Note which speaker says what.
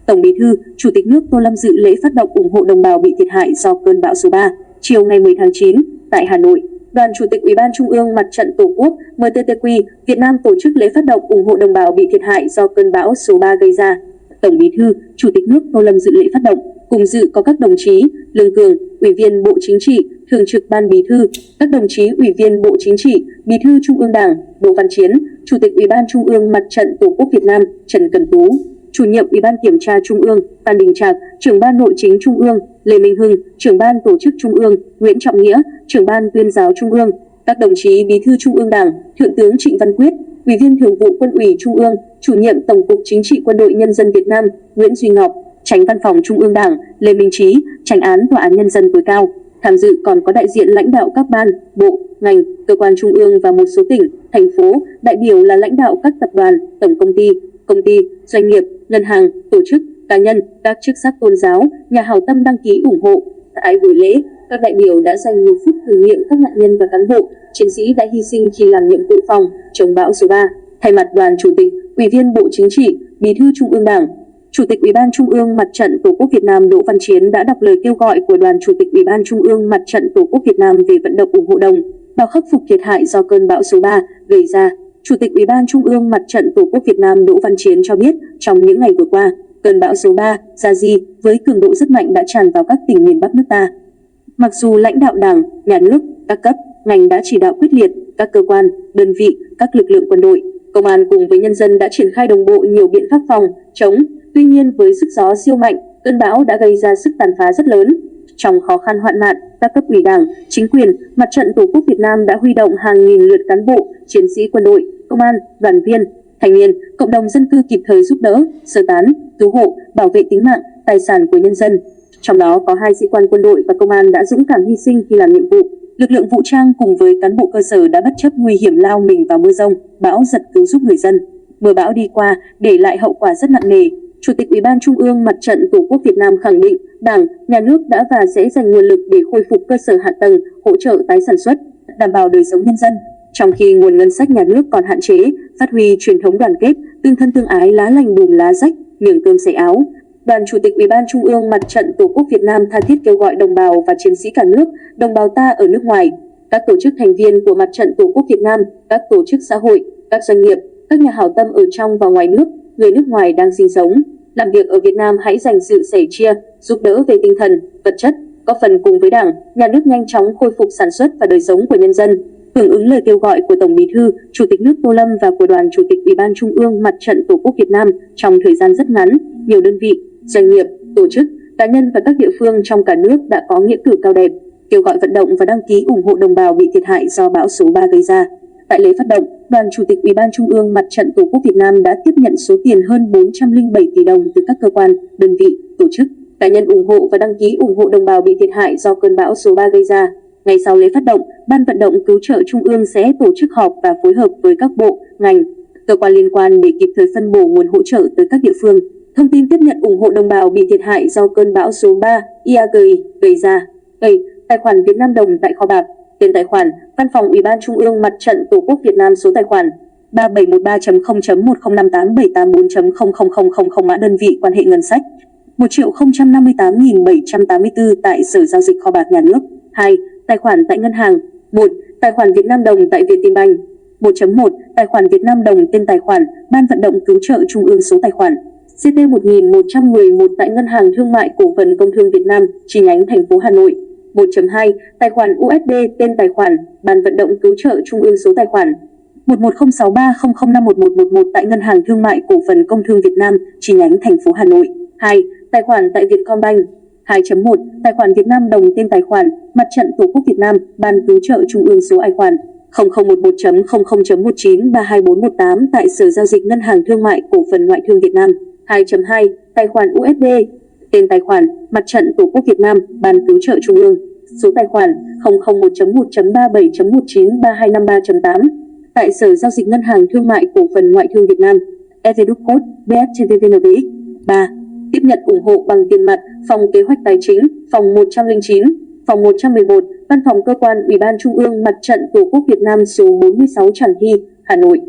Speaker 1: Tổng Bí thư, Chủ tịch nước Tô Lâm dự lễ phát động ủng hộ đồng bào bị thiệt hại do cơn bão số 3. Chiều ngày 10 tháng 9, tại Hà Nội, Đoàn Chủ tịch Ủy ban Trung ương Mặt trận Tổ quốc (MTTQ) Việt Nam tổ chức lễ phát động ủng hộ đồng bào bị thiệt hại do cơn bão số 3 gây ra. Tổng Bí thư, Chủ tịch nước Tô Lâm dự lễ phát động, cùng dự có các đồng chí Lương Cường, Ủy viên Bộ Chính trị, Thường trực Ban Bí thư, các đồng chí Ủy viên Bộ Chính trị, Bí thư Trung ương Đảng Đỗ Văn Chiến, Chủ tịch Ủy ban Trung ương Mặt trận Tổ quốc Việt Nam Trần Cẩm Tú, Chủ nhiệm Ủy ban Kiểm tra Trung ương Phan Đình Trạc, Trưởng ban Nội chính Trung ương Lê Minh Hưng, Trưởng ban Tổ chức Trung ương Nguyễn Trọng Nghĩa, Trưởng ban Tuyên giáo Trung ương, các đồng chí Bí thư Trung ương Đảng Thượng tướng Trịnh Văn Quyết, Ủy viên Thường vụ Quân ủy Trung ương, Chủ nhiệm Tổng cục Chính trị Quân đội Nhân dân Việt Nam Nguyễn Duy Ngọc, Chánh Văn phòng Trung ương Đảng Lê Minh Trí, Chánh án Tòa án Nhân dân tối cao. Tham dự còn có đại diện lãnh đạo các ban, bộ, ngành, cơ quan trung ương và một số tỉnh, thành phố, đại biểu là lãnh đạo các tập đoàn, tổng công ty, doanh nghiệp, ngân hàng, tổ chức, cá nhân, các chức sắc tôn giáo, nhà hảo tâm đăng ký ủng hộ. Tại buổi lễ, các đại biểu đã dành 1 phút tưởng niệm các nạn nhân và cán bộ, chiến sĩ đã hy sinh khi làm nhiệm vụ phòng chống bão số 3. Thay mặt Đoàn Chủ tịch, Ủy viên Bộ Chính trị, Bí thư Trung ương Đảng, Chủ tịch Ủy ban Trung ương Mặt trận Tổ quốc Việt Nam Đỗ Văn Chiến đã đọc lời kêu gọi của Đoàn Chủ tịch Ủy ban Trung ương Mặt trận Tổ quốc Việt Nam về vận động ủng hộ đồng bào khắc phục thiệt hại do cơn bão số 3 gây ra. Chủ tịch Ủy ban Trung ương Mặt trận Tổ quốc Việt Nam Đỗ Văn Chiến cho biết, trong những ngày vừa qua, cơn bão số 3 Yazi với cường độ rất mạnh đã tràn vào các tỉnh miền Bắc nước ta. Mặc dù lãnh đạo Đảng, Nhà nước, các cấp, ngành đã chỉ đạo quyết liệt, các cơ quan, đơn vị, các lực lượng quân đội, công an cùng với nhân dân đã triển khai đồng bộ nhiều biện pháp phòng, chống. Tuy nhiên với sức gió siêu mạnh, cơn bão đã gây ra sức tàn phá rất lớn. Trong khó khăn hoạn nạn, các cấp ủy Đảng, chính quyền, Mặt trận Tổ quốc Việt Nam đã huy động hàng nghìn lượt cán bộ, chiến sĩ quân đội, công an, đoàn viên, thanh niên, cộng đồng dân cư kịp thời giúp đỡ, sơ tán, cứu hộ, bảo vệ tính mạng, tài sản của nhân dân. Trong đó có 2 sĩ quan quân đội và công an đã dũng cảm hy sinh khi làm nhiệm vụ. Lực lượng vũ trang cùng với cán bộ cơ sở đã bất chấp nguy hiểm lao mình vào mưa rông, bão giật cứu giúp người dân. Mưa bão đi qua để lại hậu quả rất nặng nề. Chủ tịch Ủy ban Trung ương Mặt trận Tổ quốc Việt Nam khẳng định Đảng, Nhà nước đã và sẽ dành nguồn lực để khôi phục cơ sở hạ tầng, hỗ trợ tái sản xuất, đảm bảo đời sống nhân dân. Trong khi nguồn ngân sách nhà nước còn hạn chế, phát huy truyền thống đoàn kết, tương thân tương ái, lá lành đùm lá rách, miếng cơm xẻ áo. Đoàn Chủ tịch Ủy ban Trung ương Mặt trận Tổ quốc Việt Nam tha thiết kêu gọi đồng bào và chiến sĩ cả nước, đồng bào ta ở nước ngoài, các tổ chức thành viên của Mặt trận Tổ quốc Việt Nam, các tổ chức xã hội, các doanh nghiệp, các nhà hảo tâm ở trong và ngoài nước, người nước ngoài đang sinh sống, làm việc ở Việt Nam hãy dành sự sẻ chia, giúp đỡ về tinh thần, vật chất, góp phần cùng với Đảng, Nhà nước nhanh chóng khôi phục sản xuất và đời sống của nhân dân. Hưởng ứng lời kêu gọi của Tổng Bí thư, Chủ tịch nước Tô Lâm và của Đoàn Chủ tịch Ủy ban Trung ương Mặt trận Tổ quốc Việt Nam, trong thời gian rất ngắn, nhiều đơn vị, doanh nghiệp, tổ chức, cá nhân và các địa phương trong cả nước đã có nghĩa cử cao đẹp, kêu gọi vận động và đăng ký ủng hộ đồng bào bị thiệt hại do bão số 3 gây ra. Tại lễ phát động, Đoàn Chủ tịch Ủy ban Trung ương Mặt trận Tổ quốc Việt Nam đã tiếp nhận số tiền hơn 407 tỷ đồng từ các cơ quan, đơn vị, tổ chức, cá nhân ủng hộ và đăng ký ủng hộ đồng bào bị thiệt hại do cơn bão số 3 gây ra. Ngay sau lễ phát động, Ban vận động cứu trợ Trung ương sẽ tổ chức họp và phối hợp với các bộ, ngành, cơ quan liên quan để kịp thời phân bổ nguồn hỗ trợ tới các địa phương. Thông tin tiếp nhận ủng hộ đồng bào bị thiệt hại do cơn bão số 3 IAGI gây ra. Tài khoản Việt Nam đồng tại kho bạc. Tên tài khoản: Văn phòng Ủy ban Trung ương Mặt trận Tổ quốc Việt Nam. Số tài khoản 3713.0.1058.784.00000. Mã đơn vị quan hệ ngân sách 1.058.784 tại Sở Giao dịch Kho bạc Nhà nước. 2. Tài khoản tại ngân hàng. 1. Tài khoản Việt Nam đồng tại Vietinbank. 1.1. Tài khoản Việt Nam đồng tên tài khoản Ban vận động cứu trợ Trung ương. Số tài khoản CT1111 tại Ngân hàng Thương mại Cổ phần Công thương Việt Nam, chi nhánh thành phố Hà Nội. 1.2. Tài khoản USD tên tài khoản Ban vận động cứu trợ Trung ương. Số tài khoản 110630051111 tại Ngân hàng Thương mại Cổ phần Công thương Việt Nam, chi nhánh thành phố Hà Nội. 2. Tài khoản tại Vietcombank. 2.1. Tài khoản Việt Nam đồng tên tài khoản Mặt trận Tổ quốc Việt Nam, Ban cứu trợ Trung ương. Số tài khoản 0011.00.19322418 tại Sở Giao dịch Ngân hàng Thương mại Cổ phần Ngoại thương Việt Nam. 2.2. Tài khoản USD tên tài khoản Mặt trận Tổ quốc Việt Nam, Ban cứu trợ Trung ương. Số tài khoản 001.1.37.193253.8 tại Sở Giao dịch Ngân hàng Thương mại Cổ phần Ngoại thương Việt Nam. EVDUC code BSTVNBX. 3. Tiếp nhận ủng hộ bằng tiền mặt, Phòng Kế hoạch Tài chính, phòng 109, phòng 111, Văn phòng Cơ quan Ủy ban Trung ương Mặt trận Tổ quốc Việt Nam số 46 Tràng Thi, Hà Nội.